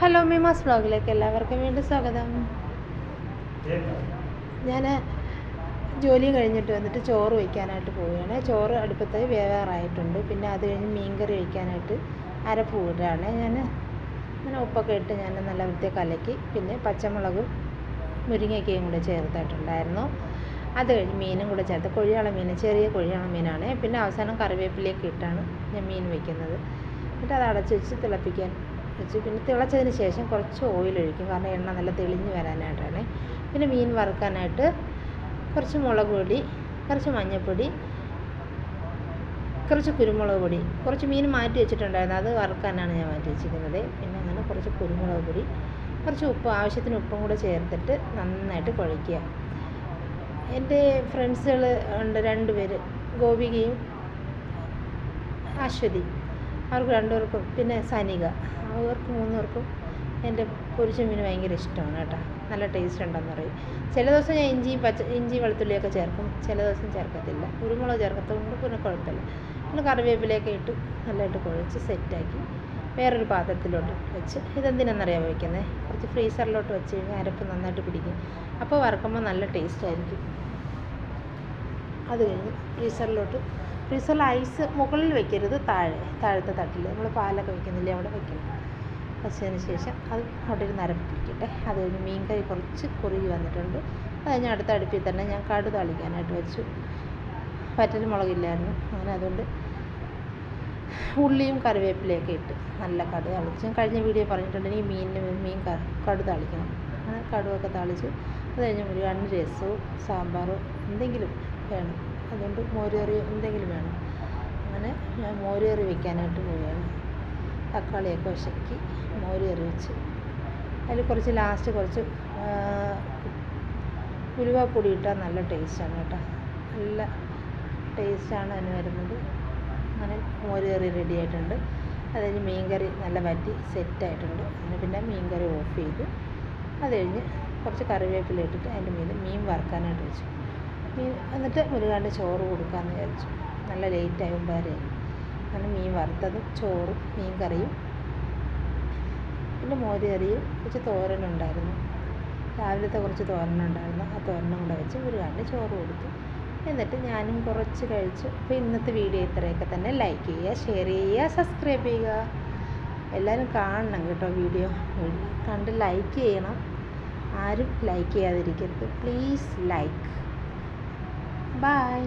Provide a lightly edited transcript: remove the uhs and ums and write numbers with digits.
Hello മീമാസ് വ്ളോഗിലേക്ക് എല്ലാവർക്കും വീണ്ടും സ്വാഗതം. ഞാൻ ജോലി കഴിഞ്ഞിട്ട് വന്നിട്ട് ചോറ് വയ്ക്കാനായിട്ട് പോവുകയാണ്. ചോറ് അടുപ്പത്ത് വേവാറായിട്ടുണ്ട്. പിന്നെ അത് കഴിഞ്ഞ് മീൻകറി വയ്ക്കാനായിട്ട് അരപ്പ് കൂട്ടുകയാണ്. ഞാൻ ഉപ്പൊക്കെ ഇട്ട് ഞാൻ നല്ല വൃത്തിയായി കലക്കി പിന്നെ പച്ചമുളകും മുരിങ്ങയ്ക്കയും കൂടെ ചേർത്തിട്ടുണ്ടായിരുന്നു. അത് കഴിഞ്ഞ് മീനും കൂടെ ചേർത്ത് കൊഴിയാള മീൻ, ചെറിയ കൊഴിയാള മീനാണ്. പിന്നെ അവസാനം കറിവേപ്പിലേക്ക് ഇട്ടാണ് ഞാൻ മീൻ വയ്ക്കുന്നത്. എന്നിട്ട് അത് അടച്ച് വെച്ച് തിളപ്പിക്കാൻ വെച്ച് പിന്നെ തിളച്ചതിന് ശേഷം കുറച്ച് ഓയിൽ ഒഴിക്കും, കാരണം എണ്ണ നല്ല തെളിഞ്ഞ് വരാനായിട്ടാണ്. പിന്നെ മീൻ വറുക്കാനായിട്ട് കുറച്ച് മുളക് പൊടി, കുറച്ച് മഞ്ഞൾപ്പൊടി, കുറച്ച് കുരുമുളക് പൊടി, കുറച്ച് മീൻ മാറ്റി വെച്ചിട്ടുണ്ടായിരുന്നു, അത് വറുക്കാനാണ് ഞാൻ മാറ്റി വെച്ചിരിക്കുന്നത്. പിന്നെ അങ്ങനെ കുറച്ച് കുരുമുളക് പൊടി, കുറച്ച് ഉപ്പ്, ആവശ്യത്തിന് ഉപ്പും കൂടെ ചേർത്തിട്ട് നന്നായിട്ട് കുഴയ്ക്കുക. എൻ്റെ ഫ്രണ്ട്സുകൾ ഉണ്ട് 2 പേര്, ഗോപികയും അശ്വതി, അവർക്ക് 2 പേർക്കും പിന്നെ സനിക, അവർക്ക് 3 പേർക്കും എൻ്റെ പൊരിച്ച മീൻ ഭയങ്കര ഇഷ്ടമാണ് കേട്ടോ. നല്ല ടേസ്റ്റ് ഉണ്ടെന്ന് പറയും. ചില ദിവസം ഞാൻ ഇഞ്ചി വെളുത്തുള്ളിയൊക്കെ ചേർക്കും, ചില ദിവസം ചേർക്കത്തില്ല. കുരുമുളക് ചേർക്കത്തുകൊണ്ട് പിന്നെ കുഴപ്പമില്ല. പിന്നെ കറിവേപ്പിലയൊക്കെ ഇട്ട് നല്ലതായിട്ട് കുഴച്ച് സെറ്റാക്കി വേറൊരു പാത്രത്തിലോട്ട് വെച്ച്, ഇതെന്തിനാണെന്നറിയാൻ വയ്ക്കുന്നത്, കുറച്ച് ഫ്രീസറിലോട്ട് വെച്ച് കഴിഞ്ഞാൽ അരപ്പ് നന്നായിട്ട് പിടിക്കും. അപ്പോൾ വറുക്കുമ്പോൾ നല്ല ടേസ്റ്റ് ആയിരിക്കും. അത് കഴിഞ്ഞ് ഫ്രീസറിൽ ഐസ് മുകളിൽ വെക്കരുത്, താഴത്തെ തട്ടിൽ നമ്മൾ പാലൊക്കെ വെക്കുന്നില്ലേ അവിടെ വെക്കണം. വെച്ചതിന് ശേഷം അത് അവിടെ ഇരുന്ന് അരപ്പ് പിടിക്കട്ടെ. അത് കഴിഞ്ഞ് മീൻ കറി കുറച്ച് കുറുകി വന്നിട്ടുണ്ട്. അത് കഴിഞ്ഞ് അടുത്ത അടുപ്പിൽ തന്നെ ഞാൻ കടുക് താളിക്കാനായിട്ട് വെച്ചു. വറ്റൽ മുളകില്ലായിരുന്നു, അങ്ങനെ അതുകൊണ്ട് ഉള്ളിയും കറിവേപ്പിലയൊക്കെ ഇട്ട് നല്ല കടുക് താളിച്ച്, ഞാൻ കഴിഞ്ഞ വീഡിയോ പറഞ്ഞിട്ടുണ്ട് എനിക്ക് മീൻ കടുക് താളിക്കണം. അങ്ങനെ കടുകൊക്കെ താളിച്ച് അത് കഴിഞ്ഞ് ഒരു 2 രസവും സാമ്പാറോ എന്തെങ്കിലും വേണം, അതുകൊണ്ട് മോരുകറിയോ എന്തെങ്കിലും വേണം. അങ്ങനെ ഞാൻ മോരുകറി വയ്ക്കാനായിട്ട് പോവുകയാണ്. തക്കാളിയൊക്കെ വശക്കി മോരുകറി വെച്ച് അതിൽ കുറച്ച് ലാസ്റ്റ് കുറച്ച് ഉലുവാപ്പൊടി ഇട്ടാൽ നല്ല ടേസ്റ്റാണ് കേട്ടോ, നല്ല ടേസ്റ്റാണ് അതിന് വരുന്നത്. അങ്ങനെ മോരുകറി റെഡി ആയിട്ടുണ്ട്. അത് കഴിഞ്ഞ് മീൻകറി നല്ല വറ്റി സെറ്റായിട്ടുണ്ട്. അങ്ങനെ പിന്നെ മീൻകറി ഓഫ് ചെയ്തു. അത് കഴിഞ്ഞ് കുറച്ച് കറിവേപ്പില ഇട്ടിട്ട് അതിൻ്റെ മീൻ വറുക്കാനായിട്ട് വെച്ചു. എന്നിട്ട് മുരുകാണ്ട് ചോറ് കൊടുക്കാമെന്ന് വിചാരിച്ചു. നല്ല ലേറ്റായി 9:30. അങ്ങനെ മീൻ വറുത്തതും ചോറും മീൻ കറിയും പിന്നെ മോരുകറിയും കുറച്ച് തോരനുണ്ടായിരുന്നു, രാവിലത്തെ കുറച്ച് തോരനുണ്ടായിരുന്നു. ആ തോരനും കൂടെ വെച്ച് മുരുകാണ്ട് ചോറ് കൊടുത്തു. എന്നിട്ട് ഞാനും കുറച്ച് കഴിച്ചു. അപ്പോൾ ഇന്നത്തെ വീഡിയോ ഇത്രയൊക്കെ തന്നെ. ലൈക്ക് ചെയ്യുക, ഷെയർ ചെയ്യുക, സബ്സ്ക്രൈബ് ചെയ്യുക. എല്ലാവരും കാണണം കേട്ടോ. വീഡിയോ കണ്ട് ലൈക്ക് ചെയ്യണം, ആരും ലൈക്ക് ചെയ്യാതിരിക്കരുത്. Please like. Bye.